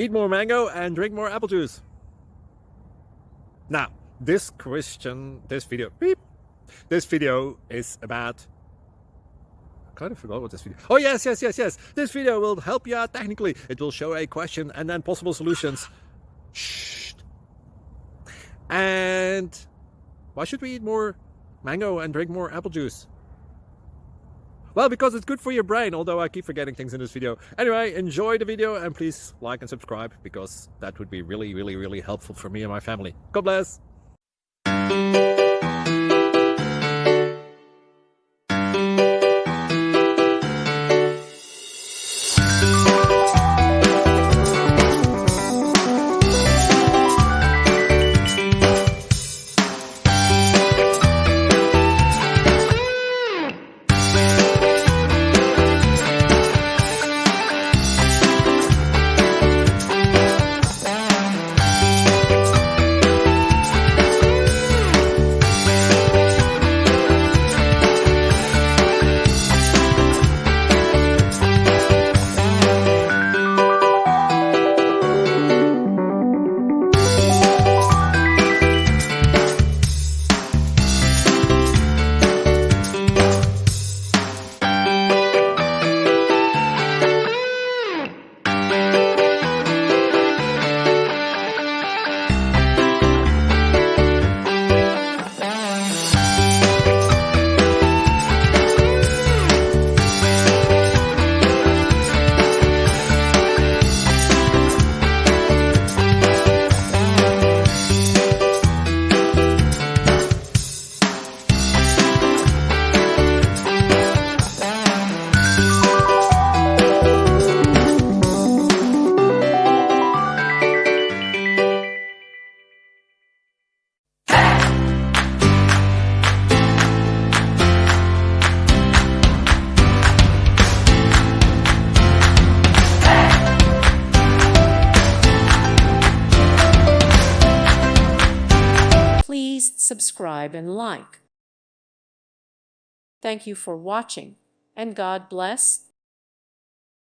Eat more mango and drink more apple juice. Now, this video is about... I kind of forgot what this video... Oh, yes. This video will help you out technically. It will show a question and then possible solutions. Shh. And why should we eat more mango and drink more apple juice? Well, because it's good for your brain, although I keep forgetting things in this video. Anyway, enjoy the video and please like and subscribe, because that would be really helpful for me and my family. God bless! Please subscribe and like. Thank you for watching, and God bless.